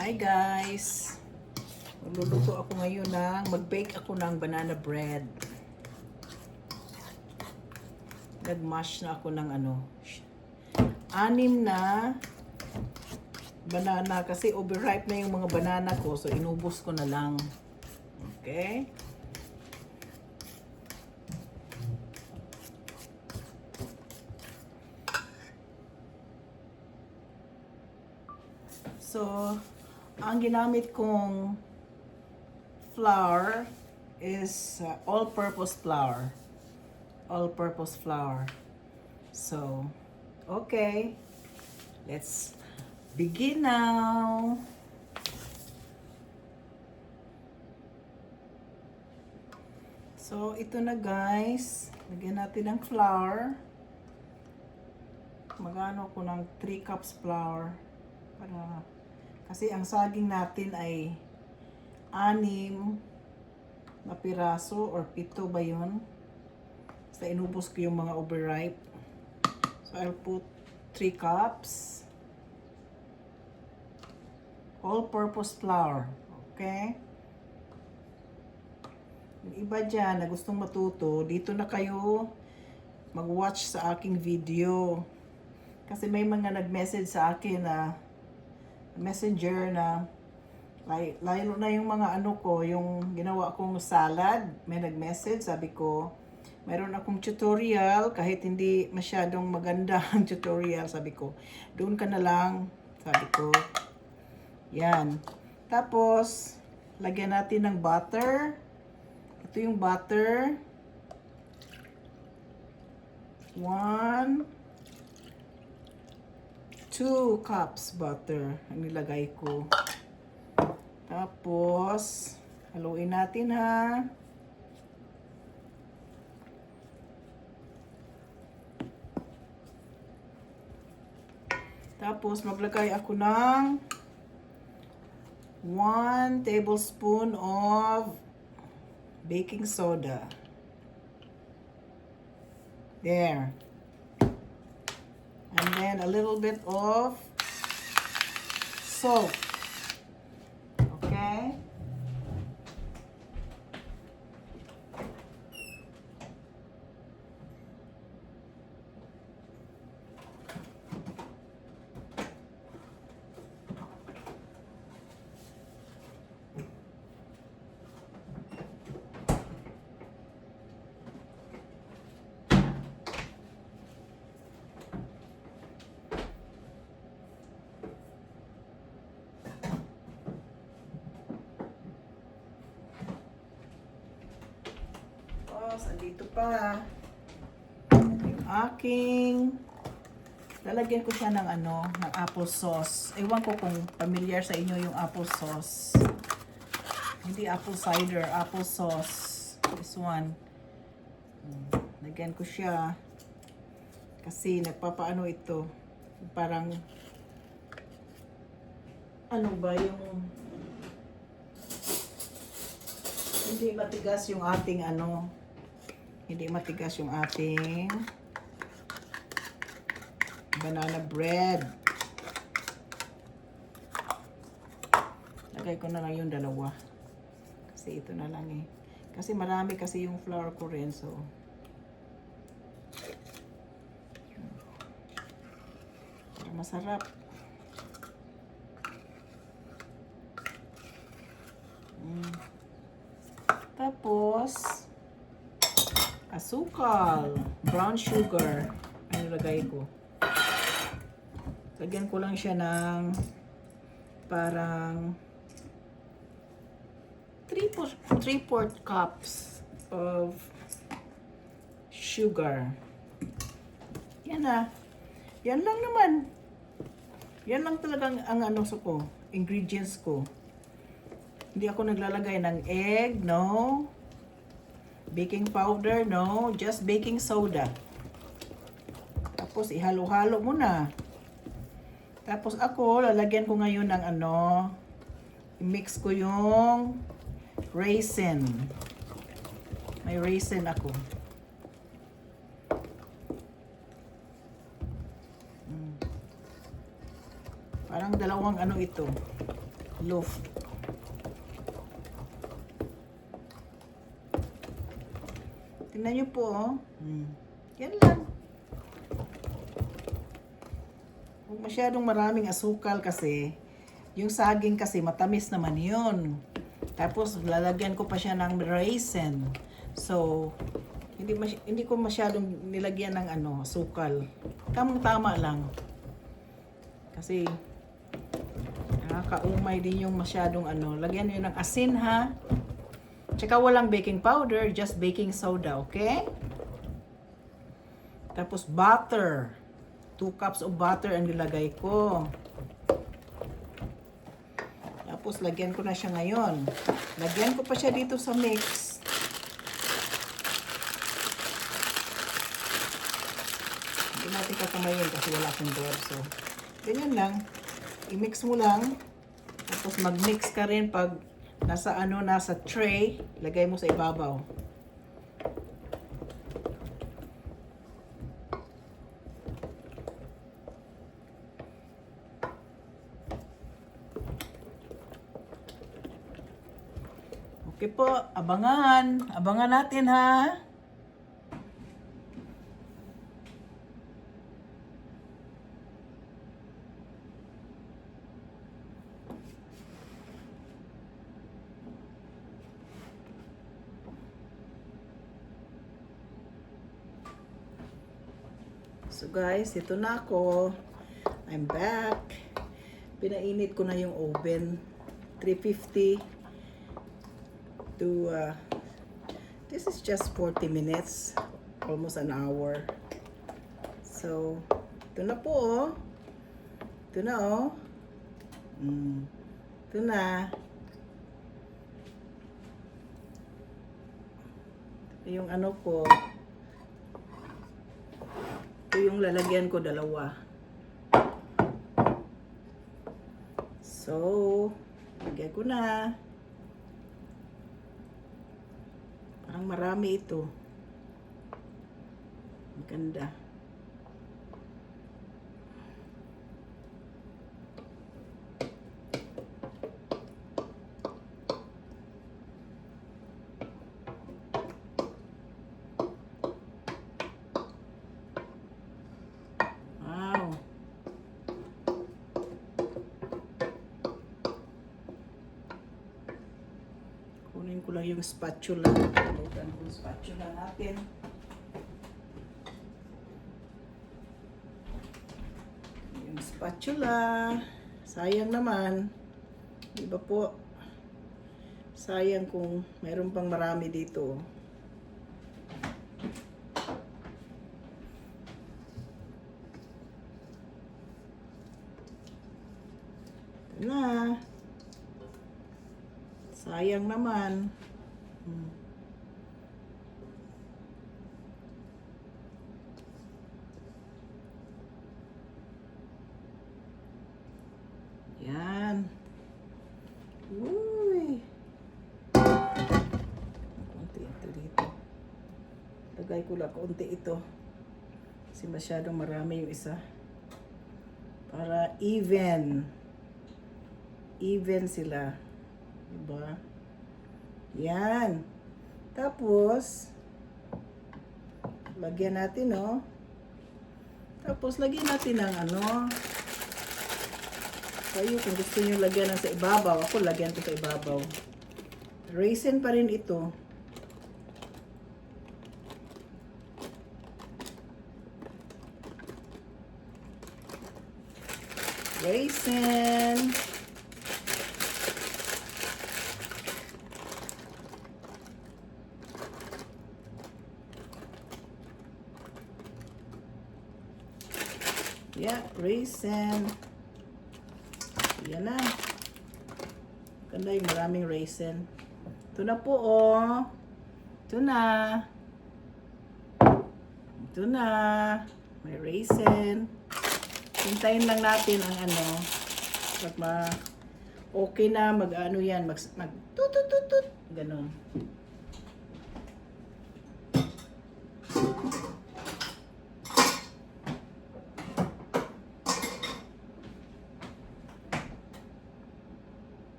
Hi guys! Magluluto ako ngayon mag-bake ako ng banana bread. Nag-mash na ako ng 6 na banana kasi overripe na yung mga banana ko, so inubos ko na lang. Okay? So, ang ginamit kong flour is all-purpose flour. All-purpose flour. So, okay. Let's begin now. So, ito na guys. Lagyan natin ng flour. Magano ko ng 3 cups flour. Kasi ang saging natin ay 6 na piraso or 7 ba yun? Basta inubos ko yung mga overripe. So I'll put 3 cups all-purpose flour. Okay? Yung iba dyan na gustong matuto, dito na kayo mag-watch sa aking video. Kasi may mga nag-message sa akin na messenger na lalo na yung mga yung ginawa kong salad, may nag-message, sabi ko mayroon akong tutorial kahit hindi masyadong maganda ang tutorial, sabi ko doon ka na lang, sabi ko yan. Tapos lagyan natin ng butter. Ito yung butter, 2 cups butter ang nilagay ko. Tapos, haluin natin ha. Tapos, maglagay ako ng 1 tablespoon of baking soda. There. And then a little bit of salt. Okay? Andito pa yung aking lalagyan ko siya ng ng apple sauce. Ewan ko kung familiar sa inyo yung apple sauce. Hindi apple cider, apple sauce. This one. Lagyan ko siya kasi nagpapaano ito. Parang ba yung hindi matigas yung ating hindi matigas yung ating banana bread. Lagay ko na lang yung dalawa. Kasi ito na lang eh. Kasi marami kasi yung flour ko rin. So, para masarap. Tapos, asukal, brown sugar, ang nilagay ko. Lagyan ko lang siya ng parang 3/4 cups of sugar. Yan na. Yan lang naman. Yan lang talagang ang ko, ingredients ko. Hindi ako naglalagay ng egg, no. Baking powder, no. Just baking soda. Tapos, ihalo-halo mo na. Tapos, ako, lalagyan ko ngayon ng i-mix ko yung raisin. May raisin ako. Parang dalawang ito. loaf. Tingnan nyo po, oh. Yan lang. Huwag masyadong maraming asukal kasi yung saging kasi matamis naman yun. Tapos lalagyan ko pa siya ng raisin. So, hindi ko masyadong nilagyan ng asukal. Tamang-tama lang. Kasi nakakaumay din yung masyadong lagyan niyo ng asin ha. Tsaka walang baking powder, just baking soda, okay? Tapos butter. 2 cups of butter ang nilagay ko. Tapos lagyan ko na siya ngayon. Lagyan ko pa siya dito sa mix. Hindi natin kakamayin kasi wala akong board. So, ganyan lang. I-mix mo lang. Tapos mag-mix ka rin pag nasa tray. Lagay mo sa ibabaw. Okay po, abangan. Abangan natin ha. So guys, ito na ako. I'm back. Pinainit ko na yung oven. 350 to this is just 40 minutes, almost an hour. So ito na po, oh. Ito na, oh. Ito na yung ko. Ito yung lalagyan ko, dalawa. So lagyan ko na. Parang marami ito. Maganda. Wow. Kunin ko lang yung spatula. Yung spatula natin. Yung spatula. Sayang naman. Di ba po? Sayang kung mayroon pang marami dito. Ito na. Sayang naman. Yan. Uy. Kunti ito dito. Lagay ko lang kunti ito. Kasi masyadong marami yung isa. Para even. Even sila. Diba? Yan. Tapos, lagyan natin, oh. Tapos, lagyan natin ng kayo, kung gusto nyo lagyan ng sa ibabaw, ako lagyan ko sa ibabaw. Raisin pa rin ito. Raisin. Yeah, raisin. Yan na. Ganda yung maraming raisin. Ito na po, oh. Ito na. Ito na. May raisin. Hintayin lang natin ang pag okay na, yan, mag tut. Ganon.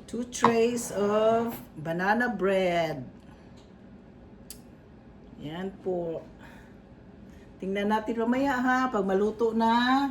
2 trays of banana bread. Yan po. Tingnan natin mamaya ha, pag maluto na.